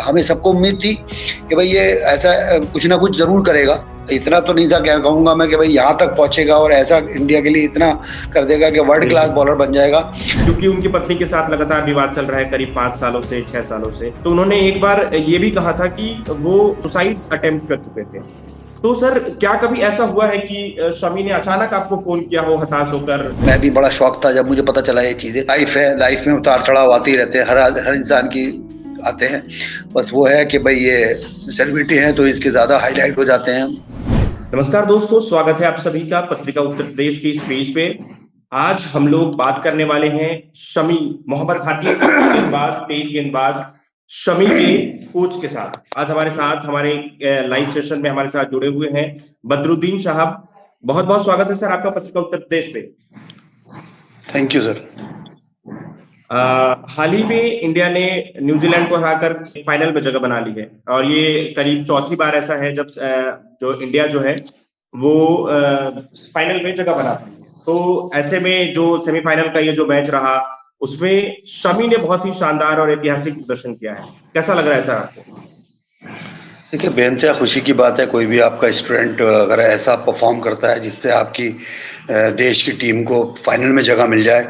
हमें सबको उम्मीद थी कि भाई ये ऐसा कुछ ना कुछ जरूर करेगा। इतना तो नहीं था, क्या कहूंगा मैं, कि भाई यहाँ तक पहुंचेगा और ऐसा इंडिया के लिए इतना कर देगा कि वर्ल्ड क्लास बॉलर बन जाएगा। क्योंकि उनकी पत्नी के साथ लगातार विवाद चल रहा है करीब 5 सालों से 6 सालों से, तो उन्होंने एक बार ये भी कहा था कि वो सुसाइड अटेम्प्ट कर चुके थे। तो सर, क्या कभी ऐसा हुआ है कि शमी ने अचानक आपको फोन किया हो हताश होकर? मैं भी बड़ा शौक था जब मुझे पता चला ये चीजें। लाइफ है, लाइफ में उतार चढ़ाव आते ही रहते हैं, हर इंसान की आते हैं। बस वो है कि भाई ये सेलिब्रिटी है तो इसके ज्यादा हाईलाइट हो जाते हैं। नमस्कार दोस्तों, स्वागत है आप सभी का पत्रिका उत्तर प्रदेश के इस पेज पे। आज हम लोग बात करने वाले हैं शमी, मोहम्मद घाटी गेंदबाज, तेज गेंदबाज शमी के कोच के साथ। आज हमारे साथ हमारे लाइव सेशन में हमारे साथ जुड़े हुए हैं बदरुद्दीन साहब। बहुत बहुत स्वागत है सर आपका पत्रिका उत्तर प्रदेश पे। Thank you sir. हाल ही में इंडिया ने न्यूजीलैंड को हराकर फाइनल में जगह बना ली है और ये करीब चौथी बार ऐसा है जब जो इंडिया जो है वो फाइनल में जगह बना पाई है। तो ऐसे में जो सेमीफाइनल का ये जो मैच रहा उसमें शमी ने बहुत ही शानदार और ऐतिहासिक प्रदर्शन किया है। कैसा लग रहा है सर आपको? देखिए, बेहद खुशी की बात है, कोई भी आपका स्टूडेंट अगर ऐसा परफॉर्म करता है जिससे आपकी देश की टीम को फाइनल में जगह मिल जाए,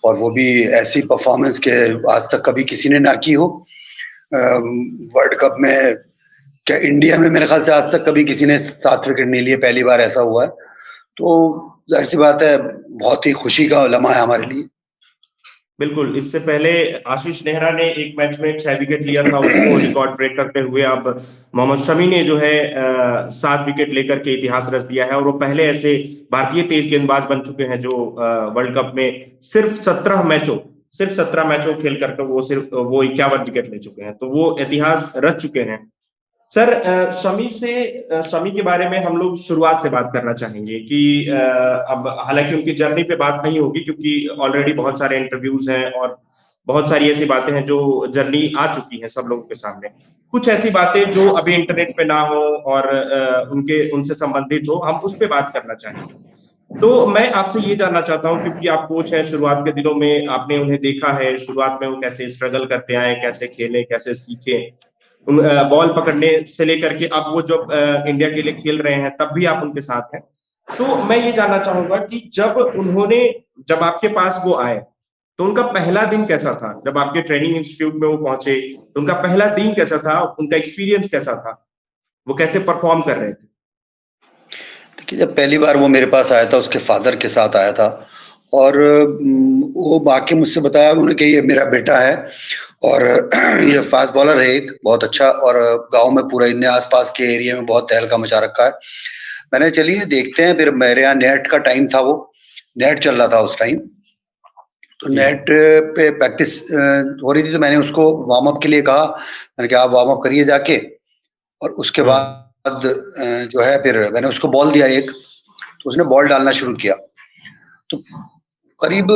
और वो भी ऐसी परफॉर्मेंस के आज तक कभी किसी ने ना की हो। वर्ल्ड कप में क्या इंडिया में मेरे ख्याल से आज तक कभी किसी ने 7 विकेट नहीं लिए, पहली बार ऐसा हुआ है। तो जाहिर सी बात है, बहुत ही खुशी का लम्हा है हमारे लिए। बिल्कुल, इससे पहले आशीष नेहरा ने एक मैच में 6 विकेट लिया था, उसको रिकॉर्ड ब्रेक करते हुए अब मोहम्मद शमी ने जो है 7 विकेट लेकर के इतिहास रच दिया है और वो पहले ऐसे भारतीय तेज गेंदबाज बन चुके हैं जो वर्ल्ड कप में सिर्फ 17 मैचों खेल करके वो 51 विकेट ले चुके हैं। तो वो इतिहास रच चुके हैं। सर, शमी के बारे में हम लोग शुरुआत से बात करना चाहेंगे कि अब हालांकि उनकी जर्नी पे बात नहीं होगी क्योंकि ऑलरेडी बहुत सारे इंटरव्यूज हैं और बहुत सारी ऐसी बातें हैं जो जर्नी आ चुकी हैं सब लोगों के सामने। कुछ ऐसी बातें जो अभी इंटरनेट पे ना हो और उनसे संबंधित हो, हम उस पर बात करना चाहेंगे। तो मैं आपसे ये जानना चाहता हूं, क्योंकि आप कोच हैं, शुरुआत के दिनों में आपने उन्हें देखा है, शुरुआत में वो कैसे स्ट्रगल करते आए, कैसे खेले, कैसे सीखे, बॉल पकड़ने से लेकर के अब वो जब इंडिया के लिए खेल रहे हैं तब भी आप उनके साथ हैं। तो मैं ये जानना चाहूंगा कि जब आपके पास वो आए तो उनका पहला दिन कैसा था? जब आपके ट्रेनिंग इंस्टीट्यूट में वो पहुंचे तो उनका पहला दिन कैसा था, उनका एक्सपीरियंस कैसा था, वो कैसे परफॉर्म कर रहे थे? देखिए, जब पहली बार वो मेरे पास आया था, उसके फादर के साथ आया था, और वो बाकी मुझसे बताया उन्होंने कि ये मेरा बेटा है और ये फास्ट बॉलर है एक बहुत अच्छा, और गांव में पूरा इन्हें आसपास के एरिया में बहुत तहलका मचा रखा है। मैंने चलिए देखते हैं। फिर मेरे यहाँ नेट का टाइम था, वो नेट चल रहा था उस टाइम, तो नेट पे प्रैक्टिस हो रही थी। तो मैंने उसको वार्म अप के लिए कहा, मैंने कहा आप वार्म अप करिए जाके, और उसके बाद जो है फिर मैंने उसको बॉल दिया एक, तो उसने बॉल डालना शुरू किया। तो करीब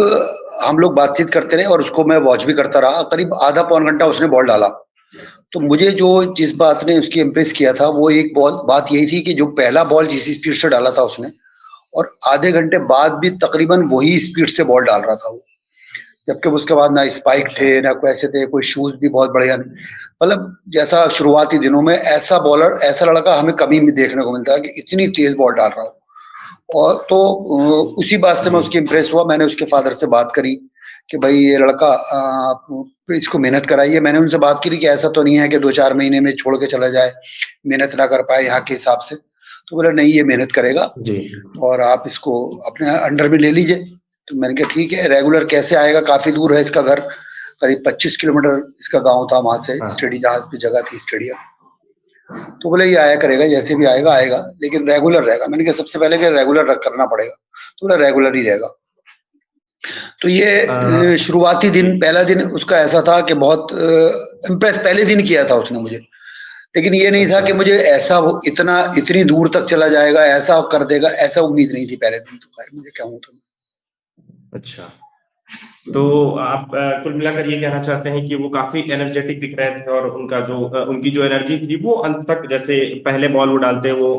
हम लोग बातचीत करते रहे और उसको मैं वॉच भी करता रहा। करीब आधा पौन घंटा उसने बॉल डाला। तो मुझे जो जिस बात ने उसकी इम्प्रेस किया था वो एक बात यही थी कि जो पहला बॉल जिस स्पीड से डाला था उसने, और आधे घंटे बाद भी तकरीबन वही स्पीड से बॉल डाल रहा था वो, जबकि उसके बाद ना स्पाइक थे ना कोई ऐसे थे, कोई शूज भी बहुत बढ़िया नहीं। मतलब जैसा शुरुआती दिनों में ऐसा बॉलर, ऐसा लड़का हमें कभी भी देखने को मिलता है कि इतनी तेज बॉल डाल रहा हो। और तो उसी बात से मैं उसकी इम्प्रेस हुआ। मैंने उसके फादर से बात करी कि भाई ये लड़का इसको मेहनत कराइए। मैंने उनसे बात करी कि ऐसा तो नहीं है कि 2-4 महीने में छोड़ के चला जाए, मेहनत ना कर पाए यहाँ के हिसाब से। तो बोला नहीं, ये मेहनत करेगा जी, और आप इसको अपने अंडर में ले लीजिए। तो मैंने कहा ठीक है, रेगुलर कैसे आएगा, काफी दूर है इसका घर, करीब 25 किलोमीटर इसका गांव था वहां से, स्टेडियम जहाँ पे जगह थी स्टेडियम। तो बोले ये आया करेगा, जैसे भी आएगा आएगा, लेकिन रेगुलर रहेगा। मैंने कहा सबसे पहले कि रेगुलर करना पड़ेगा। तो बोला रेगुलर ही रहेगा। तो ये शुरुआती दिन, पहला दिन उसका ऐसा था कि बहुत इम्प्रेस पहले दिन किया था उसने मुझे, लेकिन ये नहीं था कि मुझे ऐसा वो इतनी दूर तक चला जाएगा, ऐसा कर देगा, ऐसा उम्मीद नहीं थी पहले दिन। तो मुझे क्या हूँ तो अच्छा, तो आप कुल मिलाकर ये कहना चाहते हैं कि वो काफी एनर्जेटिक दिख रहे थे और उनकी जो एनर्जी थी वो अंत तक, जैसे पहले बॉल वो डालते हैं वो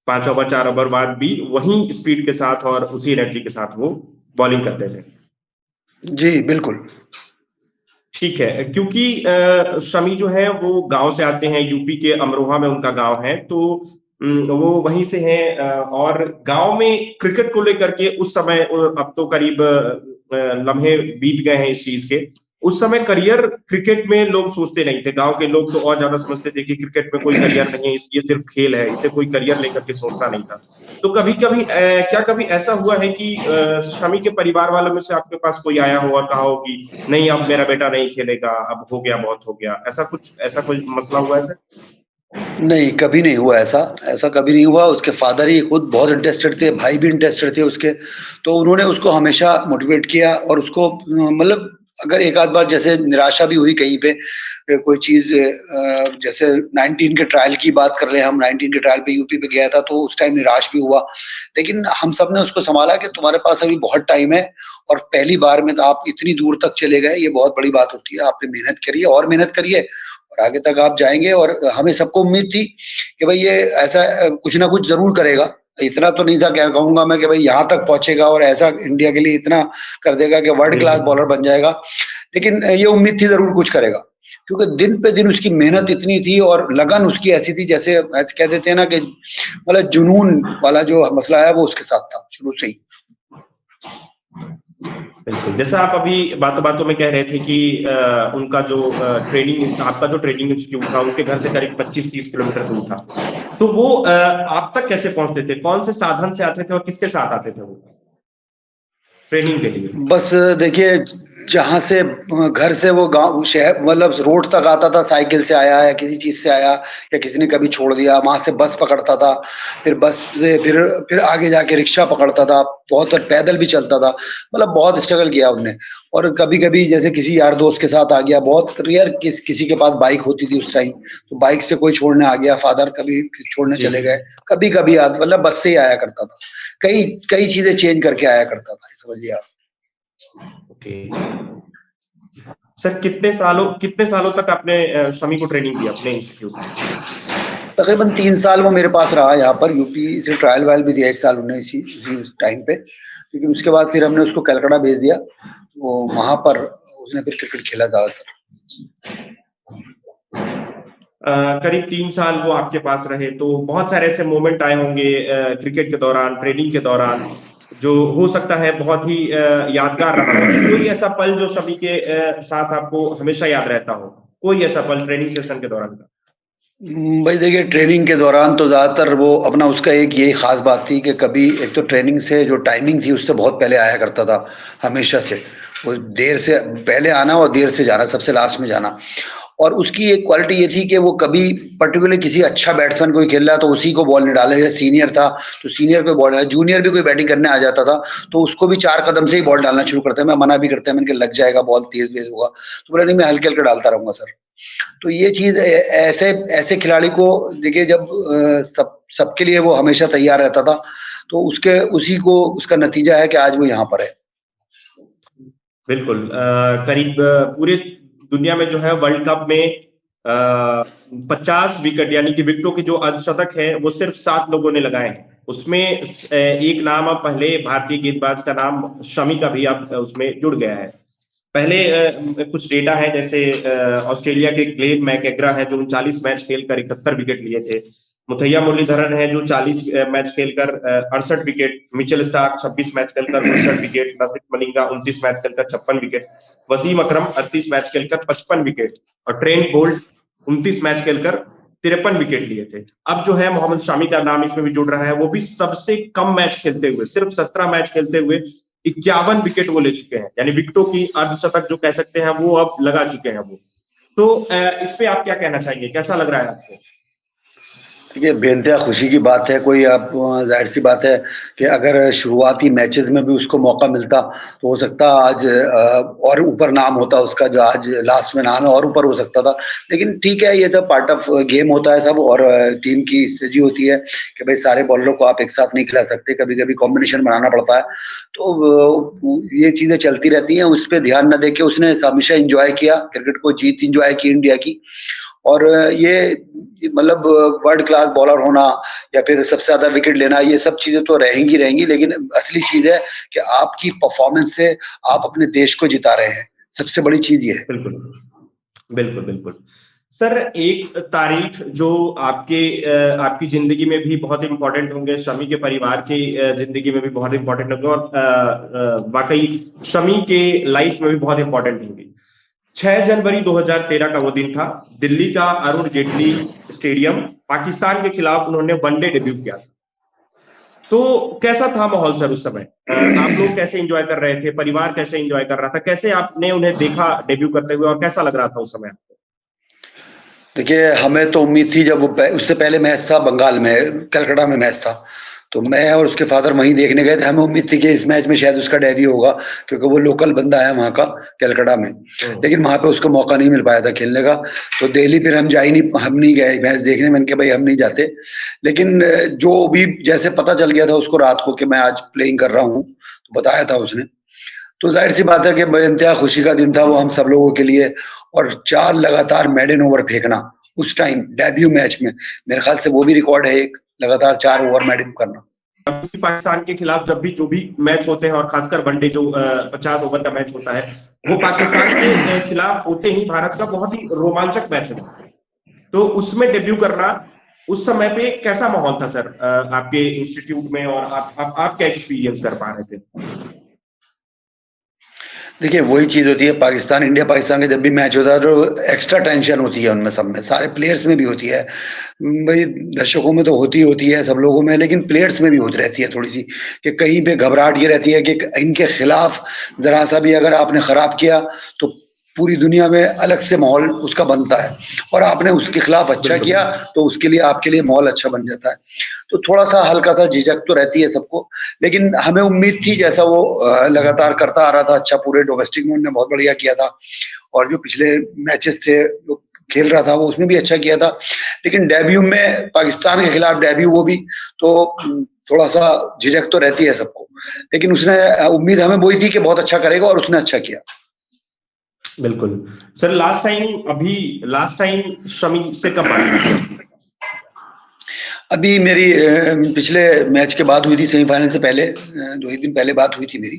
5 ओवर 4 ओवर बाद भी वही स्पीड के साथ और उसी एनर्जी के साथ वो बॉलिंग करते थे। जी बिल्कुल। ठीक है, क्योंकि शमी जो है वो गांव से आते हैं, यूपी के अमरोहा में उनका गांव है, तो वो वहीं से हैं, और गांव में क्रिकेट को लेकर के उस समय, अब तो करीब लम्हे बीत गए हैं इस चीज के। उस समय करियर क्रिकेट में लोग सोचते नहीं थे, गांव के लोग तो और ज्यादा समझते थे कि क्रिकेट में कोई करियर नहीं है, ये सिर्फ खेल है, इसे कोई करियर लेकर के सोचता नहीं था। तो कभी कभी क्या कभी ऐसा हुआ है कि शमी के परिवार वालों में से आपके पास कोई आया हो और कहा हो कि नहीं, अब मेरा बेटा नहीं खेलेगा, अब हो गया, बहुत हो गया, ऐसा कोई मसला हुआ है सर? नहीं, कभी नहीं हुआ ऐसा कभी नहीं हुआ। उसके फादर ही खुद बहुत इंटरेस्टेड थे, भाई भी इंटरेस्टेड थे उसके, तो उन्होंने उसको हमेशा मोटिवेट किया और उसको मतलब अगर एक आध बार जैसे निराशा भी हुई कहीं पे कोई चीज़, जैसे 19 के ट्रायल की बात कर रहे हैं हम, 19 के ट्रायल पे यूपी पे गया था तो उस टाइम निराश भी हुआ। लेकिन हम सब ने उसको सँभाला कि तुम्हारे पास अभी बहुत टाइम है और पहली बार में तो आप इतनी दूर तक चले गए, ये बहुत बड़ी बात होती है। आपने मेहनत करी है और मेहनत करिए और आगे तक आप जाएँगे, और हमें सबको उम्मीद थी कि भाई ये ऐसा कुछ ना कुछ ज़रूर करेगा। इतना तो नहीं था, क्या कहूँगा मैं, कि भाई यहाँ तक पहुँचेगा और ऐसा इंडिया के लिए इतना कर देगा कि वर्ल्ड क्लास बिल्कुल। बॉलर बन जाएगा। लेकिन ये उम्मीद थी ज़रूर कुछ करेगा, क्योंकि दिन पे दिन उसकी मेहनत इतनी थी और लगन उसकी ऐसी थी, जैसे कह देते हैं ना कि मतलब जुनून वाला जो मसला है वो उसके साथ था शुरू से ही। बिल्कुल, जैसा आप अभी बातों-बातों में कह रहे थे कि उनका जो आपका जो ट्रेनिंग इंस्टीट्यूट था, उनके घर से करीब 25-30 किलोमीटर दूर था। तो वो आप तक कैसे पहुँचते थे? कौन से साधन से आते थे और किसके साथ आते थे वो ट्रेनिंग के लिए? बस देखिए, जहाँ से घर से वो गाँव शहर मतलब रोड तक आता था, साइकिल से आया या किसी चीज़ से आया या किसी ने कभी छोड़ दिया, वहाँ से बस पकड़ता था, फिर बस से फिर आगे जाके रिक्शा पकड़ता था, बहुत पैदल भी चलता था, मतलब बहुत स्ट्रगल किया उसने। और कभी-कभी जैसे किसी यार दोस्त के साथ आ गया, बहुत रेयर किसी के पास बाइक होती थी उस टाइम, तो बाइक से कोई छोड़ने आ गया, फादर कभी छोड़ने जी। चले गए, कभी-कभी मतलब बस से ही आया करता था। कई कई चीज़ें चेंज करके आया करता था, समझिए आप। ओके। सर कितने सालों तक आपने शमी को ट्रेनिंग दी अपने इंस्टीट्यूट में? तकरीबन 3 साल वो मेरे पास रहा यहाँ पर, यूपी से ट्रायल वायल भी दिया 1 साल उन्होंने इसी टाइम पे। लेकिन उसके बाद फिर हमने उसको कलकत्ता भेज दिया, वो वहाँ पर उसने फिर क्रिकेट खेला ज़्यादातर। करीब 3 साल वो आपके पास रहे, तो बहुत सारे ऐसे मोमेंट आए होंगे क्रिकेट के दौरान, ट्रेनिंग के दौरान, जो हो सकता है बहुत ही यादगार रहा हो। कोई ऐसा पल जो शमी के साथ आपको हमेशा याद रहता हो? कोई ऐसा पल ट्रेनिंग सेशन के दौरान का? भाई देखिए, ट्रेनिंग के दौरान तो ज़्यादातर वो अपना उसका एक यही ख़ास बात थी कि कभी एक तो ट्रेनिंग से जो टाइमिंग थी उससे बहुत पहले आया करता था, हमेशा से। वो देर से पहले आना और देर से जाना, सबसे लास्ट में जाना। और उसकी एक क्वालिटी ये थी कि वो कभी पर्टिकुलरली किसी अच्छा बैट्समैन कोई खेल रहा है तो उसी को बॉल नहीं डाले, जैसे सीनियर था तो सीनियर को बॉल डाला, जूनियर भी कोई बैटिंग करने आ जाता था तो उसको भी 4 कदम से ही बॉल डालना शुरू करते हैं। मैं मना भी करता है, मैंने कहा लग जाएगा, बॉल तेज़-वेज़ होगा। तो बोला नहीं, मैं हल्के-हल्के डालता रहूँगा सर। तो ये चीज़ ऐसे ऐसे खिलाड़ी को देखिए, जब सबके लिए वो हमेशा तैयार रहता था, तो उसी को उसका नतीजा है कि आज वो यहाँ पर है। बिल्कुल, करीब पूरे दुनिया में जो है वर्ल्ड कप में 50 विकेट यानी कि विकेटों के जो अर्धशतक है वो सिर्फ 7 लोगों ने लगाए हैं। उसमें एक नाम अब पहले भारतीय गेंदबाज का नाम शमी का भी अब उसमें जुड़ गया है। पहले कुछ डेटा है, जैसे ऑस्ट्रेलिया के ग्लेन मैकग्रा है जो 39 मैच खेलकर 71 विकेट लिए थे। मुथैया मुरलीधरन है जो 40 मैच खेलकर 68 विकेट, मिचेल स्टार्क 26 मैच खेलकर 59 विकेट, लसिथ मलिंगा 29 मैच खेलकर 56 विकेट, वसीम अकरम 38 मैच खेलकर 55 विकेट और ट्रेंट बोल्ट 29 मैच खेलकर 53 विकेट लिए थे। अब जो है मोहम्मद शामी का नाम इसमें भी जुड़ रहा है, वो भी सबसे कम मैच खेलते हुए, सिर्फ 17 मैच खेलते हुए 51 विकेट वो ले चुके हैं, यानी विकेटों की अर्धशतक जो कह सकते हैं वो अब लगा चुके हैं वो। तो इस पे आप क्या कहना चाहेंगे, कैसा लग रहा है आपको? देखिए, बेइंतहा खुशी की बात है, कोई आप ज़ाहिर-सी बात है कि अगर शुरुआती मैचेज़ में भी उसको मौका मिलता, तो हो सकता आज और ऊपर नाम होता उसका, जो आज लास्ट में नाम है, और ऊपर हो सकता था। लेकिन ठीक है, ये तो पार्ट ऑफ गेम होता है सब, और टीम की स्ट्रेटजी होती है कि भाई सारे बॉलरों को आप एक साथ नहीं खिला सकते, कभी-कभी कॉम्बिनेशन बनाना पड़ता है। तो ये चीज़ें चलती रहती हैं, उस पे ध्यान ना देके उसने हमेशा एन्जॉय किया क्रिकेट को, जीत एन्जॉय की इंडिया की। और ये मतलब वर्ल्ड क्लास बॉलर होना या फिर सबसे ज़्यादा विकेट लेना, ये सब चीज़ें तो रहेंगी, लेकिन असली चीज़ है कि आपकी परफ़ॉर्मेंस से आप अपने देश को जिता रहे हैं। सबसे बड़ी चीज ये है। बिल्कुल, बिल्कुल, बिल्कुल। सर, एक तारीख जो आपकी ज़िंदगी में भी बहुत इम्पोर्टेंट होंगे, शमी के परिवार की ज़िंदगी में भी बहुत इम्पोर्टेंट होंगे और वाक़ई शमी के लाइफ में भी बहुत इम्पोर्टेंट होंगी। 6 जनवरी 2013 का वो दिन था, दिल्ली का अरुण जेटली स्टेडियम, पाकिस्तान के खिलाफ उन्होंने वनडे डेब्यू किया था। तो कैसा था माहौल सर उस समय? आप लोग कैसे एन्जॉय कर रहे थे? परिवार कैसे एन्जॉय कर रहा था? कैसे आपने उन्हें देखा डेब्यू करते हुए और कैसा लग रहा था उस समय आपको? देखिए, हमें तो उम्मीद थी जब वो उससे पहले मैच था बंगाल में, कलकत्ता में मैच था, तो मैं और उसके फादर वहीं देखने गए थे। हमें उम्मीद थी कि इस मैच में शायद उसका डेब्यू होगा, क्योंकि वो लोकल बंदा है वहाँ का, कलकत्ता में। लेकिन वहाँ पे उसको मौका नहीं मिल पाया था खेलने का, तो दिल्ली फिर हम नहीं गए मैच देखने। मैंने कहा भाई हम नहीं जाते। लेकिन जो भी जैसे पता चल गया था उसको रात को कि मैं आज प्लेइंग कर रहा हूँ, तो बताया था उसने, तो जाहिर सी बात है कि बेइंतहा खुशी का दिन था वो हम सब लोगों के लिए। और 4 लगातार मेडन ओवर फेंकना उस टाइम डेब्यू मैच में, मेरे ख्याल से वो भी रिकॉर्ड है, एक लगातार 4 ओवर मेडन करना। पाकिस्तान के खिलाफ जब भी जो भी मैच होते हैं और खासकर वनडे जो 50 ओवर का मैच होता है, वो पाकिस्तान के खिलाफ होते ही भारत का बहुत ही रोमांचक मैच होता है। तो उसमें डेब्यू करना उस समय पे कैसा माहौल था सर आपके इंस्टीट्यूट में, और आप क्या एक्सपीरियंस कर पा रहे थे? देखिए, वही चीज़ होती है, पाकिस्तान इंडिया पाकिस्तान का जब भी मैच होता है तो एक्स्ट्रा टेंशन होती है उनमें, सब में, सारे प्लेयर्स में भी होती है। भाई दर्शकों में तो होती है सब लोगों में, लेकिन प्लेयर्स में भी होती रहती है थोड़ी सी, कि कहीं पे घबराहट ये रहती है कि इनके खिलाफ जरा सा भी अगर आपने खराब किया तो पूरी दुनिया में अलग से माहौल उसका बनता है, और आपने उसके खिलाफ अच्छा किया तो उसके लिए आपके लिए माहौल अच्छा बन जाता है। तो थोड़ा सा हल्का सा झिझक तो रहती है सबको, लेकिन हमें उम्मीद थी जैसा वो लगातार करता आ रहा था अच्छा, पूरे डोमेस्टिक में उन्होंने बहुत बढ़िया किया था, और जो पिछले मैचेस से जो खेल रहा था वो उसमें भी अच्छा किया था। लेकिन डेब्यू में पाकिस्तान के खिलाफ डेब्यू, वो भी तो थोड़ा सा झिझक तो रहती है सबको, लेकिन उसने उम्मीद हमें वही थी कि बहुत अच्छा करेगा, और उसने अच्छा किया। बिल्कुल सर, लास्ट टाइम शमी से कब बात हुई? अभी मेरी पिछले मैच के बाद हुई थी, सेमीफाइनल से पहले 2 ही दिन पहले बात हुई थी मेरी।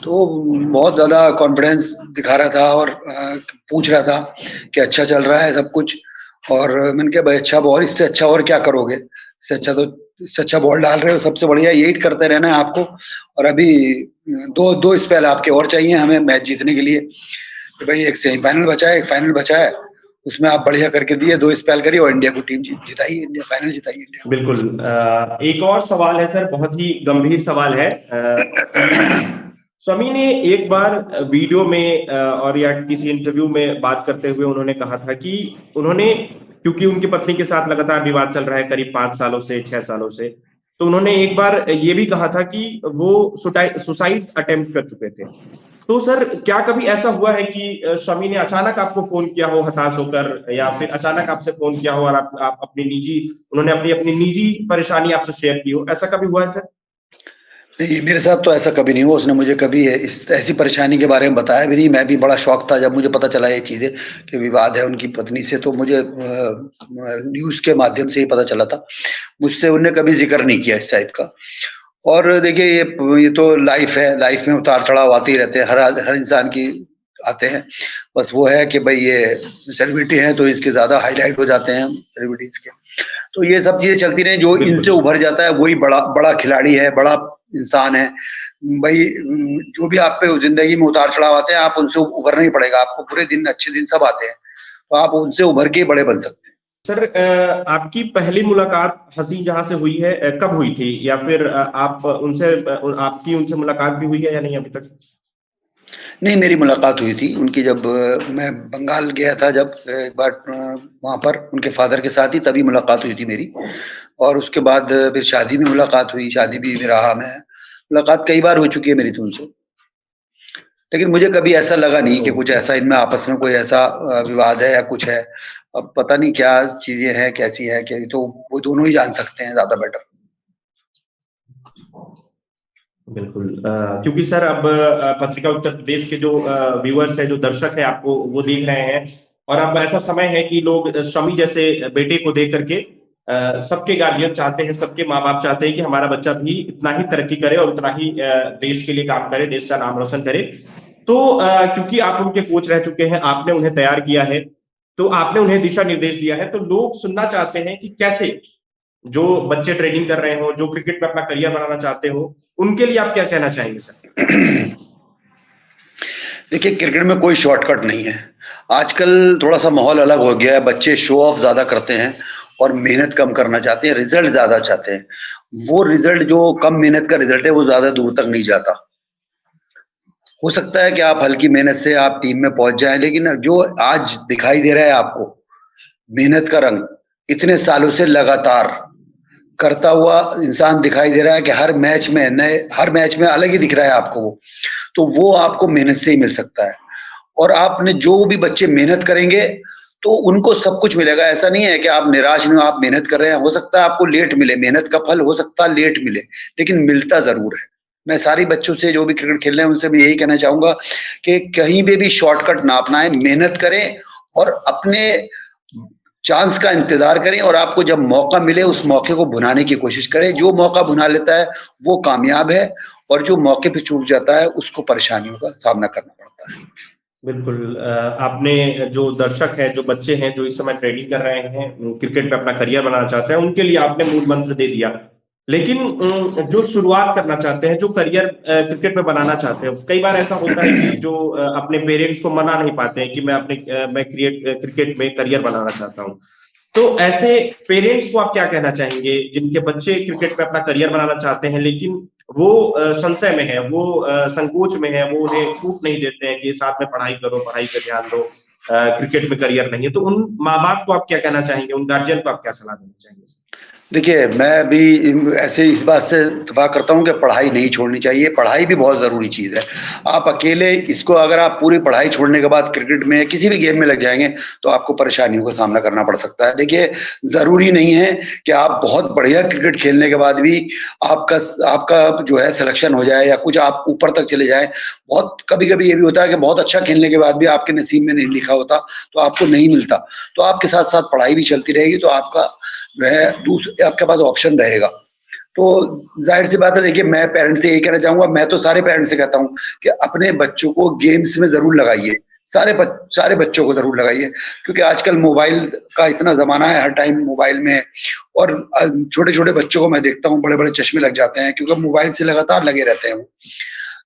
तो बहुत ज़्यादा कॉन्फिडेंस दिखा रहा था और पूछ रहा था कि अच्छा चल रहा है सब कुछ, और मैंने कहा भाई अच्छा बॉल, इससे अच्छा और क्या करोगे, इससे अच्छा बॉल डाल रहे हो, सबसे बढ़िया यही करते रहना है आपको। और अभी दो स्पेल आपके और चाहिए हमें मैच जीतने के लिए, तो भाई एक सेमीफाइनल बचा है, एक फाइनल बचा है, उसमें आप बढ़िया करके दिए, 2 स्पेल करी और इंडिया को टीम जिताई, इंडिया फाइनल जिताई इंडिया। बिल्कुल। एक और सवाल है सर, बहुत ही गंभीर सवाल है। शमी ने एक बार वीडियो में और या किसी इंटरव्यू में बात करते हुए उन्होंने कहा था कि उन्होंने, क्योंकि उनकी पत्नी के साथ लगातार विवाद चल रहा है करीब 5 सालों से 6 सालों से, तो उन्होंने एक बार ये भी कहा था कि वो सुसाइड अटेम्प्ट कर चुके थे। तो सर, क्या कभी ऐसा हुआ है कि शमी ने अचानक आपको फोन किया हो हताश होकर, या फिर अचानक आपसे फोन किया हो और आप उन्होंने अपनी निजी परेशानी आपसे शेयर की हो, ऐसा कभी हुआ है सर? नहीं, मेरे साथ तो ऐसा कभी नहीं हुआ, उसने मुझे कभी ऐसी परेशानी के बारे में बताया भी नहीं। मैं भी बड़ा शॉक था जब मुझे पता चला ये चीज़ें कि विवाद है उनकी पत्नी से, तो मुझे न्यूज़ के माध्यम से ही पता चला था। मुझसे उन्होंने कभी ज़िक्र नहीं किया इस टाइप का। और देखिए ये तो लाइफ है, लाइफ में उतार-चढ़ाव आते ही रहते हैं, हर इंसान की आते हैं। बस वो है कि भई ये सेलिब्रिटी हैं तो इसके ज़्यादा हाइलाइट हो जाते हैं सेलिब्रिटीज़ के। तो ये सब चीज़ें चलती रहीं, जो बिल्कुल। इनसे उभर जाता है वही बड़ा खिलाड़ी है, बड़ा इंसान है। भई जो भी आप पे ज़िंदगी में उतार-चढ़ाव आते हैं, आप उनसे उभरना ही पड़ेगा, आपको बुरे दिन, अच्छे दिन सब आते हैं। तो आप उनसे उभर के ही बड़े बन सकते हैं। सर, आपकी पहली मुलाकात हसी जहां से हुई है कब हुई थी, या फिर आपकी उनसे मुलाकात भी हुई है या नहीं अभी तक? नहीं, मेरी मुलाकात हुई थी उनकी जब मैं बंगाल गया था, जब एक बार वहाँ पर उनके फ़ादर के साथ ही तभी मुलाकात हुई थी मेरी, और उसके बाद फिर शादी में मुलाकात हुई, शादी भी में रहा मैं। मुलाकात कई बार हो चुकी है मेरी तो उनसे। लेकिन मुझे कभी ऐसा लगा नहीं कि कुछ ऐसा इनमें आपस में कोई ऐसा विवाद है या कुछ है। अब पता नहीं क्या चीज़ें हैं, कैसी हैं, क्या, तो वो दोनों ही जान सकते हैं ज़्यादा बेटर। बिल्कुल। क्योंकि सर अब पत्रिका उत्तर प्रदेश के जो व्यूअर्स है, जो दर्शक है, आपको वो देख रहे हैं, और अब ऐसा समय है कि लोग शमी जैसे बेटे को देख करके सबके गार्जियन चाहते हैं, सबके माँ बाप चाहते हैं कि हमारा बच्चा भी इतना ही तरक्की करे और उतना ही देश के लिए काम करे, देश का नाम रोशन करे। तो क्योंकि आप उनके कोच रह चुके हैं, आपने उन्हें तैयार किया है, तो आपने उन्हें दिशा निर्देश दिया है, तो लोग सुनना चाहते हैं कि कैसे जो बच्चे ट्रेनिंग कर रहे हो, जो क्रिकेट में अपना करियर बनाना चाहते हो, उनके लिए आप क्या कहना चाहेंगे सर? देखिए, क्रिकेट में कोई शॉर्टकट नहीं है। आजकल थोड़ा-सा माहौल अलग हो गया है, बच्चे शो ऑफ ज़्यादा करते हैं और मेहनत कम करना चाहते हैं, रिज़ल्ट ज़्यादा चाहते हैं। वो रिज़ल्ट जो कम मेहनत का रिज़ल्ट है, वो ज़्यादा दूर तक नहीं जाता। हो सकता है कि आप हल्की मेहनत से आप टीम में पहुँच जाएँ, लेकिन जो आज दिखाई दे रहा है आपको, मेहनत का रंग, इतने सालों से लगातार करता हुआ इंसान दिखाई दे रहा है कि हर मैच में अलग ही दिख रहा है आपको वो। तो वो आपको मेहनत से ही मिल सकता है। और आपने जो भी बच्चे मेहनत करेंगे, तो उनको सब कुछ मिलेगा। ऐसा नहीं है कि आप निराश नहीं हो, आप मेहनत कर रहे हैं, हो सकता है आपको लेट मिले, मेहनत का फल हो सकता है लेट मिले, लेकिन मिलता ज़रूर है। मैं सारी बच्चों से जो भी क्रिकेट खेल रहे हैं, उनसे मैं यही कहना चाहूँगा कि कहीं पे भी शॉर्टकट ना अपनाएँ, मेहनत करें और अपने चांस का इंतज़ार करें और आपको जब मौका मिले, उस मौके को भुनाने की कोशिश करें। जो मौका भुना लेता है, वो कामयाब है और जो मौके पे चूक जाता है, उसको परेशानियों का सामना करना पड़ता है। बिल्कुल आपने जो दर्शक हैं, जो बच्चे हैं, जो इस समय ट्रेनिंग कर रहे हैं, क्रिकेट में अपना करियर बनाना चाहते हैं, उनके लिए आपने मूल मंत्र दे दिया। लेकिन जो शुरुआत करना चाहते हैं, जो करियर क्रिकेट में बनाना चाहते हैं, कई बार ऐसा होता है कि जो अपने पेरेंट्स को मना नहीं पाते हैं कि मैं क्रिकेट में करियर बनाना चाहता हूँ। तो ऐसे पेरेंट्स को आप क्या कहना चाहेंगे, जिनके बच्चे क्रिकेट में अपना करियर बनाना चाहते हैं, लेकिन वो संशय में है, वो संकोच में है, वो उन्हें छूट नहीं देते हैं कि साथ में पढ़ाई करो, पढ़ाई पे ध्यान दो, क्रिकेट में करियर नहीं है। तो उन माँ-बाप को आप क्या कहना चाहेंगे, उन गार्जियन को आप क्या सलाह देना चाहेंगे? देखिए, मैं भी ऐसे इस बात से इत्तेफ़ाक करता हूँ कि पढ़ाई नहीं छोड़नी चाहिए, पढ़ाई भी बहुत ज़रूरी चीज़ है। आप अकेले इसको अगर आप पूरी पढ़ाई छोड़ने के बाद क्रिकेट में किसी भी गेम में लग जाएँगे, तो आपको परेशानियों का सामना करना पड़ सकता है। देखिए, ज़रूरी नहीं है कि आप बहुत बढ़िया क्रिकेट खेलने के बाद भी आपका आपका जो है सिलेक्शन हो जाए या कुछ आप ऊपर तक चले जाएँ। बहुत कभी-कभी ये भी होता है कि बहुत अच्छा खेलने के बाद भी आपके नसीब में नहीं लिखा होता, तो आपको नहीं मिलता। तो आपके साथ-साथ पढ़ाई भी चलती रहेगी, तो आपका वह आपके पास ऑप्शन रहेगा। तो ज़ाहिर-सी बात है, देखिए मैं पेरेंट्स से यही कहना चाहूँगा, मैं तो सारे पेरेंट्स से कहता हूँ कि अपने बच्चों को गेम्स में ज़रूर लगाइए। सारे बच्चों को ज़रूर लगाइए, क्योंकि आजकल मोबाइल का इतना ज़माना है, हर टाइम मोबाइल में है और छोटे-छोटे बच्चों को मैं देखता हूँ बड़े-बड़े चश्मे लग जाते हैं, क्योंकि मोबाइल से लगातार लगे रहते हैं वो।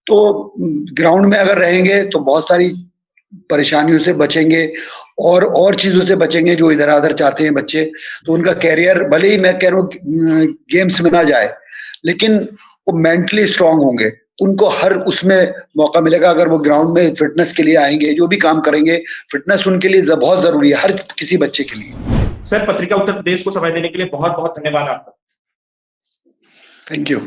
तो ग्राउंड में अगर रहेंगे तो बहुत सारी परेशानियों से बचेंगे और चीज़ों से बचेंगे जो इधर-उधर चाहते हैं बच्चे। तो उनका करियर भले ही मैं कह रहा हूँ गेम्स में ना जाए, लेकिन वो मेंटली स्ट्रॉन्ग होंगे। उनको हर उसमें मौका मिलेगा, अगर वो ग्राउंड में फ़िटनेस के लिए आएँगे, जो भी काम करेंगे, फ़िटनेस उनके लिए बहुत ज़रूरी है, हर किसी बच्चे के लिए। सर, पत्रिका उत्तर प्रदेश को समय देने के लिए बहुत-बहुत धन्यवाद आपका। Thank you.